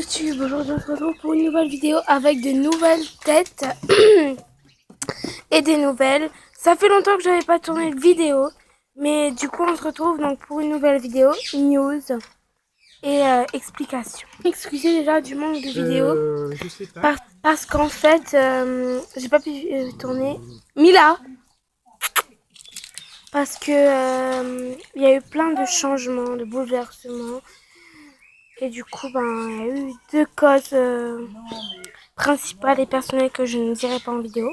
YouTube, aujourd'hui on se retrouve pour une nouvelle vidéo avec de nouvelles têtes et des nouvelles. Ça fait longtemps que j'avais pas tourné de vidéo, mais du coup on se retrouve donc pour une nouvelle vidéo, news et explications. Excusez déjà du manque de vidéos, parce qu'en fait j'ai pas pu tourner. Mila, parce que il y a eu plein de changements, de bouleversements. Et du coup, il y a eu deux causes principales et personnelles que je ne dirai pas en vidéo.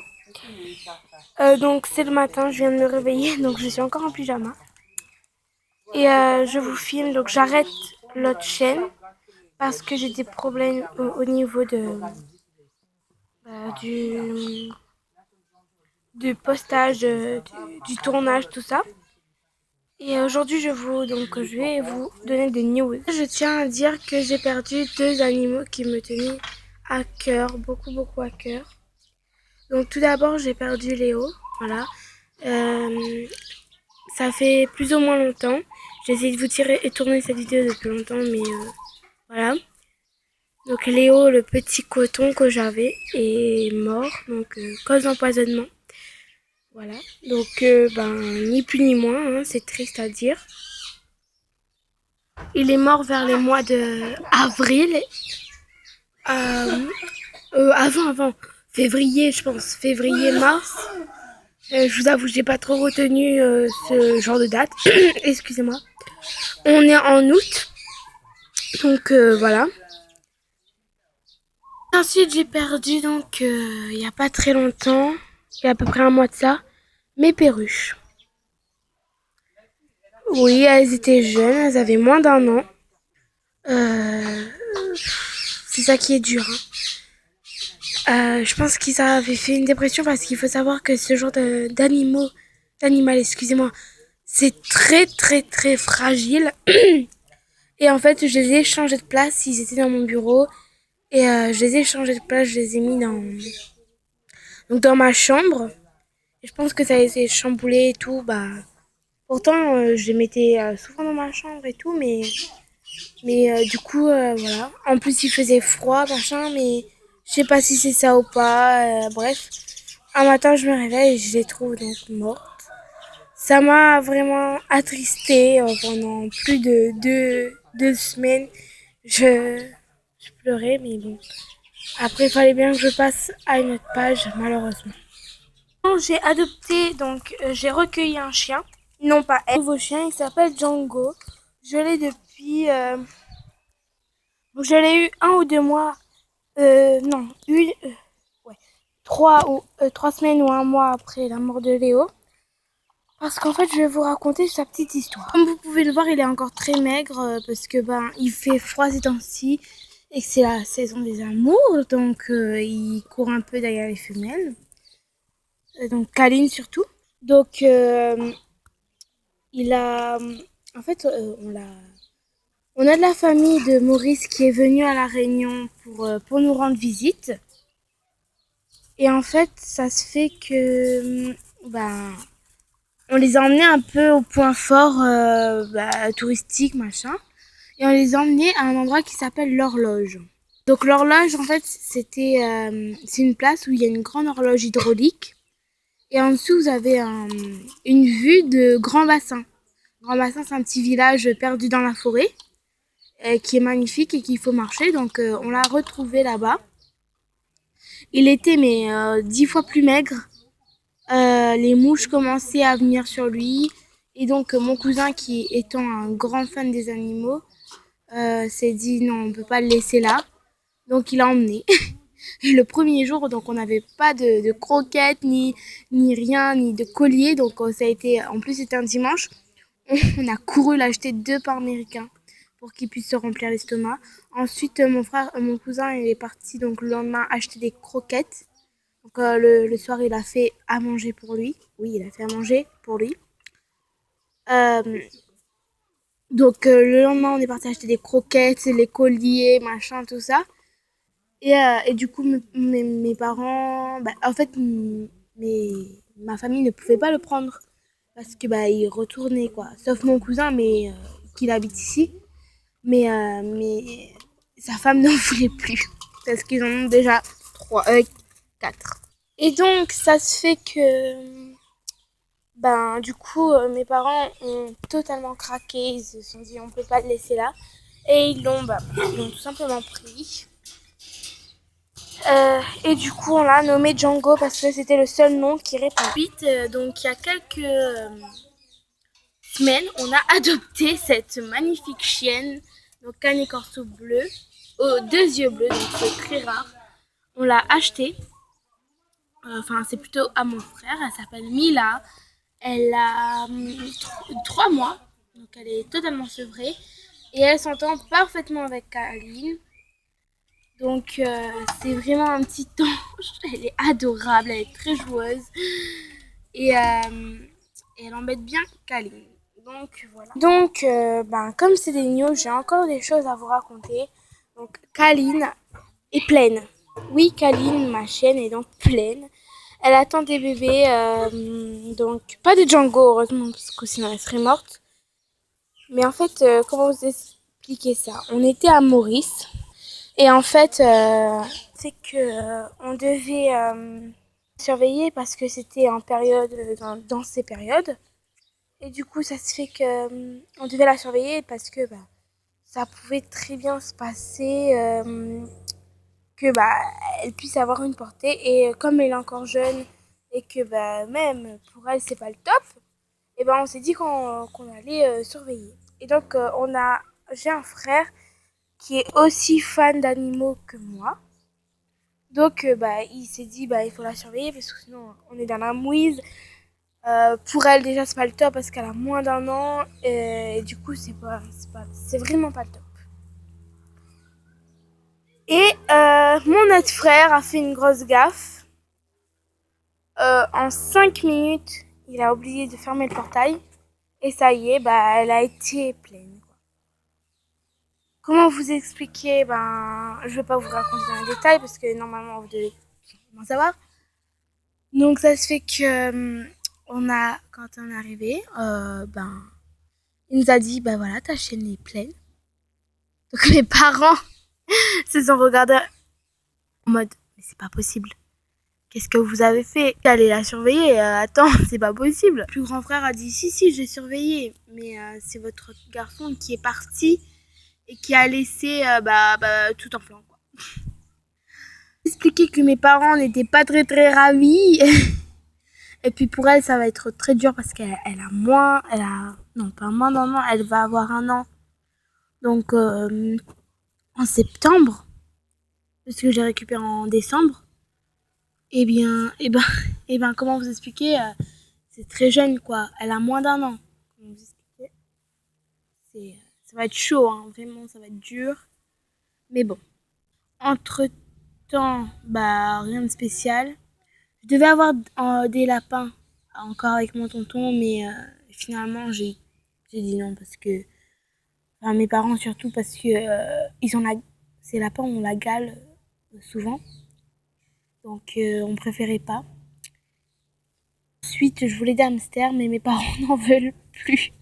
Donc c'est le matin, je viens de me réveiller, donc je suis encore en pyjama. Et je vous filme, donc j'arrête l'autre chaîne parce que j'ai des problèmes au niveau du postage, du tournage, tout ça. Et aujourd'hui, je vais vous donner des news. Je tiens à dire que j'ai perdu deux animaux qui me tenaient à cœur, beaucoup à cœur. Donc tout d'abord, j'ai perdu Léo, voilà. Ça fait plus ou moins longtemps. J'ai essayé de vous tirer et tourner cette vidéo depuis longtemps, mais voilà. Donc Léo, le petit coton que j'avais, est mort, donc cause d'empoisonnement. Voilà, donc ni plus ni moins, hein, c'est triste à dire. Il est mort vers les mois de avril. Avant, février, je pense, février-mars. Je vous avoue, j'ai pas trop retenu ce genre de date. Excusez-moi. On est en août, donc voilà. Ensuite, j'ai perdu donc il y a pas très longtemps, il y a à peu près un mois de ça, mes perruches. Oui, elles étaient jeunes, elles avaient moins d'un an. C'est ça qui est dur. Je pense qu'ils avaient fait une dépression parce qu'il faut savoir que ce genre d'animal, excusez-moi, c'est très fragile. Et en fait, je les ai changés de place, ils étaient dans mon bureau. Et je les ai changés de place, je les ai mis dans ma chambre. Et je pense que ça a été chamboulé et tout. Pourtant, je les mettais souvent dans ma chambre et tout, mais du coup, voilà. En plus, il faisait froid, machin, mais je sais pas si c'est ça ou pas. Bref, un matin, je me réveille et je les trouve donc mortes. Ça m'a vraiment attristée pendant plus de deux semaines. Je pleurais, mais bon. Après, il fallait bien que je passe à une autre page, malheureusement. J'ai adopté, donc j'ai recueilli un chien. Non pas un nouveau chien, il s'appelle Django. Je l'ai depuis... je l'ai eu 1 ou 2 mois. Non, ouais, 3 semaines ou un mois après la mort de Léo. Parce qu'en fait, je vais vous raconter sa petite histoire. Comme vous pouvez le voir, il est encore très maigre parce que il fait froid ces temps-ci et que c'est la saison des amours, donc il court un peu derrière les femelles, donc câline surtout. Donc il a, en fait, on a de la famille de Maurice qui est venue à La Réunion pour nous rendre visite. Et en fait, ça se fait que on les a emmenés un peu au point fort touristique, machin. Et on les a emmenés à un endroit qui s'appelle l'Horloge. Donc l'Horloge, en fait, c'est une place où il y a une grande horloge hydraulique. Et en dessous, vous avez une vue de Grand Bassin. Grand Bassin, c'est un petit village perdu dans la forêt, qui est magnifique et qu'il faut marcher. Donc on l'a retrouvé là-bas. Il était 10 fois plus maigre. Les mouches commençaient à venir sur lui. Et donc mon cousin, qui étant un grand fan des animaux, s'est dit non, on peut pas le laisser là. Donc il l'a emmené. Le premier jour, donc on n'avait pas de croquettes, ni rien, ni de collier. Donc ça a été, en plus c'était un dimanche, on a couru l'acheter 2 pains américains pour qu'il puisse se remplir l'estomac. Ensuite, mon cousin, il est parti donc le lendemain acheter des croquettes. Donc le soir, il a fait à manger pour lui. Oui, il a fait à manger pour lui. Donc le lendemain, on est parti acheter des croquettes, les colliers, machin, tout ça. Et du coup, mes parents, en fait, ma famille ne pouvait pas le prendre parce que il retournait quoi. Sauf mon cousin, mais qui habite ici. Mais Sa femme n'en voulait plus parce qu'ils en ont déjà 4. Et donc ça se fait que du coup mes parents ont totalement craqué, ils se sont dit on peut pas le laisser là et ils l'ont tout simplement pris. Et du coup on l'a nommé Django parce que c'était le seul nom qui répond. Ensuite donc il y a quelques semaines on a adopté cette magnifique chienne, donc Canet Corso bleu, aux 2 yeux bleus, donc c'est très rare. On l'a achetée. Enfin, c'est plutôt à mon frère. Elle s'appelle Mila. Elle a 3 mois. Donc, elle est totalement sevrée. Et elle s'entend parfaitement avec Kaline. Donc, c'est vraiment un petit ange. Elle est adorable. Elle est très joueuse. Et elle embête bien Kaline. Donc, voilà. Donc, comme c'est des news, j'ai encore des choses à vous raconter. Donc, Kaline est pleine. Oui, Kaline, ma chienne, est donc pleine. Elle attend des bébés, donc pas de Django, heureusement, parce que sinon elle serait morte. Mais en fait, comment vous expliquer ça? On était à Maurice, et en fait, c'est que on devait surveiller parce que c'était en période, dans ces périodes. Et du coup, ça se fait que on devait la surveiller parce que ça pouvait très bien se passer que elle puisse avoir une portée. Et comme elle est encore jeune et que même pour elle c'est pas le top, et on s'est dit qu'on allait surveiller. Et donc j'ai un frère qui est aussi fan d'animaux que moi. Donc il s'est dit il faut la surveiller parce que sinon on est dans la mouise. Pour elle déjà c'est pas le top parce qu'elle a moins d'un an et du coup c'est vraiment pas le top. Et mon autre frère a fait une grosse gaffe. En 5 minutes, il a oublié de fermer le portail. Et ça y est, elle a été pleine. Comment vous expliquer je vais pas vous raconter dans les détails parce que normalement vous devez vraiment savoir. Donc ça se fait que quand on est arrivé, il nous a dit voilà, ta chaîne est pleine. Donc mes parents se sont regardés en mode mais c'est pas possible. Qu'est-ce que vous avez fait? Allez la surveiller. Attends, c'est pas possible. Le plus grand frère a dit si, j'ai surveillé. Mais c'est votre garçon qui est parti et qui a laissé tout en plan. Quoi. Expliquer que mes parents n'étaient pas très très ravis. Et puis pour elle, ça va être très dur parce qu'elle non pas moins d'un an, elle va avoir 1 an. Donc en septembre, parce que j'ai récupéré en décembre. Comment vous expliquer c'est très jeune, quoi. Elle a moins d'1 an. Comment vous expliquer ça va être chaud, hein. Vraiment, ça va être dur. Mais bon. Entre-temps, rien de spécial. Je devais avoir des lapins encore avec mon tonton, mais finalement, j'ai dit non parce que... Enfin, mes parents surtout parce que ces lapins ont la gale souvent. Donc, on préférait pas. Ensuite, je voulais des hamsters, mais mes parents n'en veulent plus.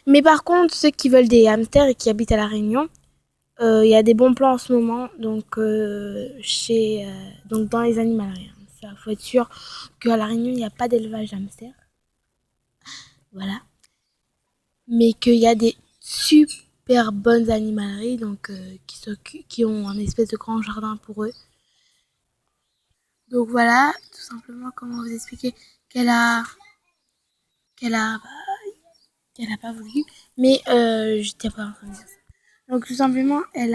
Mais par contre, ceux qui veulent des hamsters et qui habitent à La Réunion, il y a des bons plans en ce moment, donc donc dans les animaleries. Il faut être sûr qu'à La Réunion, il n'y a pas d'élevage d'hamsters. Voilà. Mais qu'il y a des super bonnes animaleries, donc qui ont un espèce de grand jardin pour eux. Donc voilà, tout simplement, comment vous expliquer qu'elle a pas voulu, mais j'étais pas en train de dire ça. Donc tout simplement, il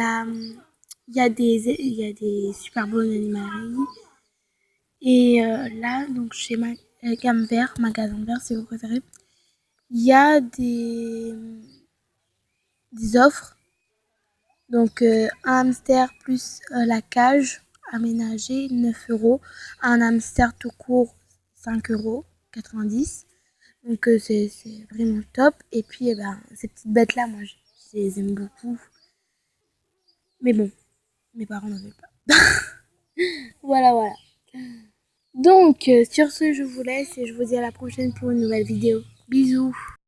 y a des super bonnes animaleries. Et là, donc chez Gamme Vert, magasin vert si vous préférez, il y a des offres. Donc un hamster plus la cage aménagée, 9 €. Un hamster tout court, 5,90 €. Donc c'est vraiment top. Et puis ces petites bêtes là, moi je les aime beaucoup. Mais bon, mes parents n'en veulent pas. Voilà. Donc sur ce, je vous laisse et je vous dis à la prochaine pour une nouvelle vidéo. Bisous.